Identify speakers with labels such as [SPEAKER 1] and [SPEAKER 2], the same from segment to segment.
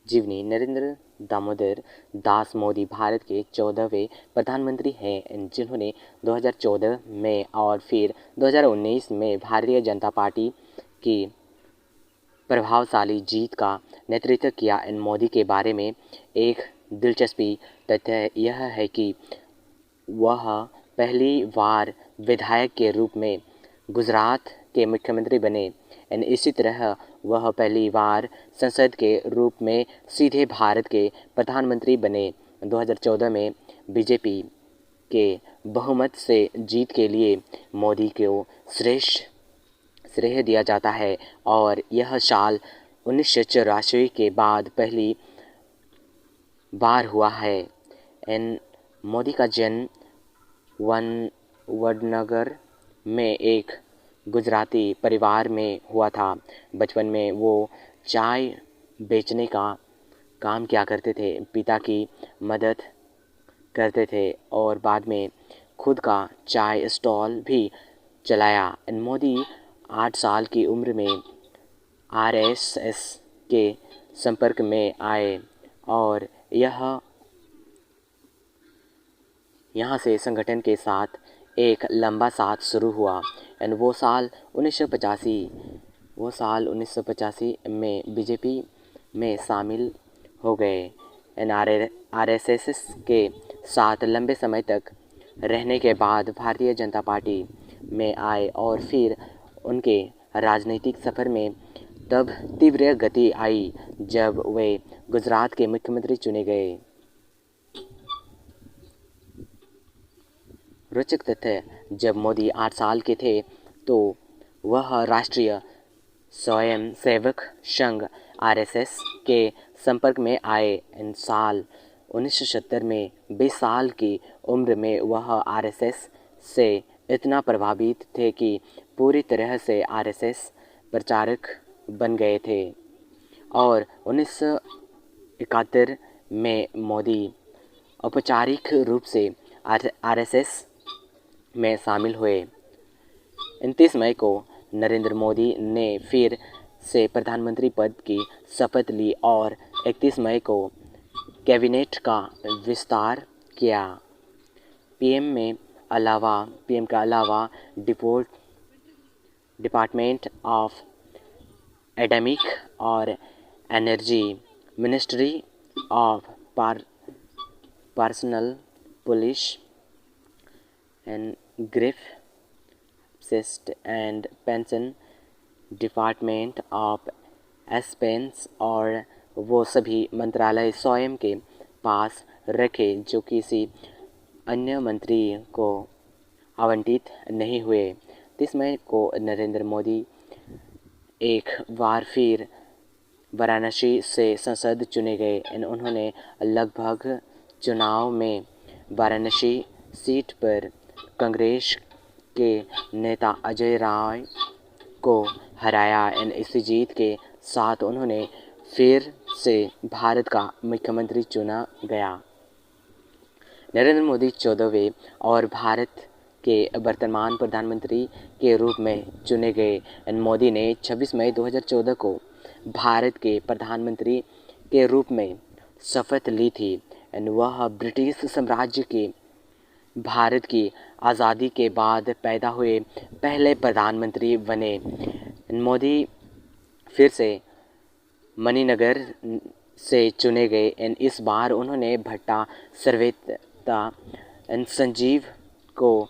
[SPEAKER 1] जीवनी। नरेंद्र दामोदर दास मोदी भारत के 14वें प्रधानमंत्री हैं जिन्होंने 2014 में और फिर 2019 में भारतीय जनता पार्टी की प्रभावशाली जीत का नेतृत्व किया। मोदी के बारे में एक दिलचस्पी तथ्य यह है कि वह पहली बार विधायक के रूप में गुजरात के मुख्यमंत्री बने। इसी तरह वह पहली बार संसद के रूप में सीधे भारत के प्रधानमंत्री बने। 2014 में बीजेपी के बहुमत से जीत के लिए मोदी को श्रेष्ठ श्रेय दिया जाता है और यह साल 1984 के बाद पहली बार हुआ है। मोदी का जन्म वडनगर में एक गुजराती परिवार में हुआ था। बचपन में वो चाय बेचने का काम किया करते थे, पिता की मदद करते थे और बाद में खुद का चाय स्टॉल भी चलाया। मोदी 8 साल की उम्र में आरएसएस के संपर्क में आए और यहाँ से संगठन के साथ एक लंबा साथ शुरू हुआ। वो साल 1985 में बीजेपी में शामिल हो गए। आरएसएस के साथ लंबे समय तक रहने के बाद भारतीय जनता पार्टी में आए और फिर उनके राजनीतिक सफ़र में तब तीव्र गति आई जब वे गुजरात के मुख्यमंत्री चुने गए। रोचक तथ्य, जब मोदी 8 साल के थे तो वह राष्ट्रीय स्वयंसेवक संघ आरएसएस के संपर्क में आए। साल 1970 में 20 साल की उम्र में वह आरएसएस से इतना प्रभावित थे कि पूरी तरह से आरएसएस प्रचारक बन गए थे और 1971 में मोदी औपचारिक रूप से आरएसएस में शामिल हुए। 29 मई को नरेंद्र मोदी ने फिर से प्रधानमंत्री पद की शपथ ली और 31 मई को कैबिनेट का विस्तार किया। पीएम के अलावा डिपार्टमेंट ऑफ एटॉमिक और energy, ministry of personal police and grief cyst and pension, department of expense और वो सभी मंत्रालय स्वयं के पास रखे जो किसी अन्य मंत्री को आवंटित नहीं हुए। 30 मई को नरेंद्र मोदी एक बार फिर वाराणसी से संसद चुने गए। उन्होंने लगभग चुनाव में वाराणसी सीट पर कांग्रेस के नेता अजय राय को हराया। इसी जीत के साथ उन्होंने फिर से भारत का मुख्यमंत्री चुना गया। नरेंद्र मोदी 14वें और भारत के वर्तमान प्रधानमंत्री के रूप में चुने गए। मोदी ने 26 मई 2014 को भारत के प्रधानमंत्री के रूप में शपथ ली थी। वह ब्रिटिश साम्राज्य के भारत की आज़ादी के बाद पैदा हुए पहले प्रधानमंत्री बने। मोदी फिर से मणिनगर से चुने गए। इस बार उन्होंने भट्टा सर्वेता संजीव को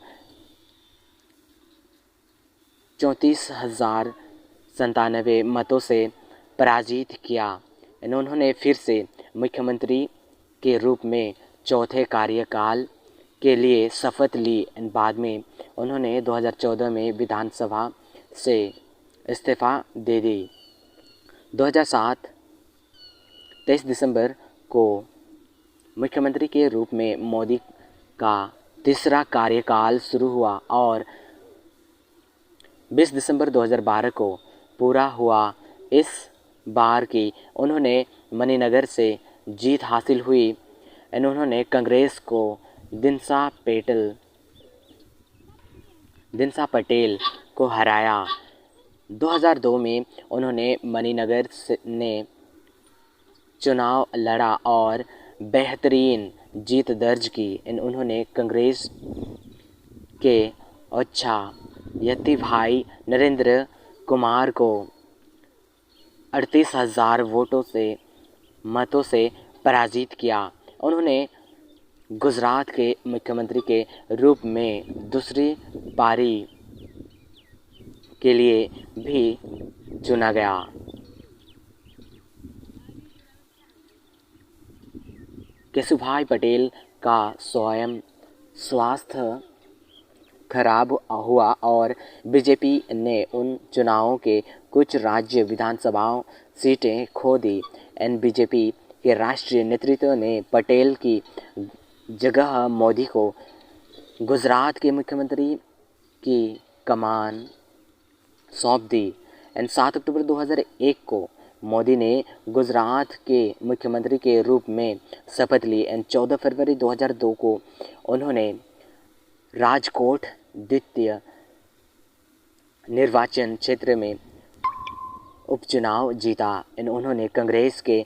[SPEAKER 1] 34,097 मतों से पराजित किया। उन्होंने फिर से मुख्यमंत्री के रूप में चौथे कार्यकाल के लिए शपथ ली। बाद में उन्होंने 2014 में विधानसभा से इस्तीफा दे दी। 2007 23 दिसंबर को मुख्यमंत्री के रूप में मोदी का तीसरा कार्यकाल शुरू हुआ और 20 दिसंबर 2012 को पूरा हुआ। इस बार की उन्होंने मणिनगर से जीत हासिल हुई। उन्होंने कांग्रेस को दिनसा पटेल को हराया। 2002 में उन्होंने मणिनगर ने चुनाव लड़ा और बेहतरीन जीत दर्ज की। उन्होंने कांग्रेस के उच्छायती भाई नरेंद्र कुमार को 38,000 मतों से पराजित किया। उन्होंने गुजरात के मुख्यमंत्री के रूप में दूसरी पारी के लिए भी चुना गया। केशुभाई पटेल का स्वास्थ्य खराब हुआ और बीजेपी ने उन चुनावों के कुछ राज्य विधानसभा सीटें खो दी। बीजेपी के राष्ट्रीय नेतृत्व ने पटेल की जगह मोदी को गुजरात के मुख्यमंत्री की कमान सौंप दी। 7 अक्टूबर 2001 को मोदी ने गुजरात के मुख्यमंत्री के रूप में शपथ ली। 14 फरवरी 2002 को उन्होंने राजकोट द्वितीय निर्वाचन क्षेत्र में उपचुनाव जीता। उन्होंने कांग्रेस के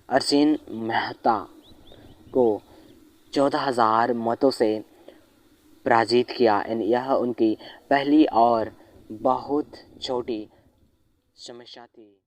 [SPEAKER 1] अरसीन मेहता को 14,000 मतों से पराजित किया। यह उनकी पहली और बहुत छोटी समस्या थी।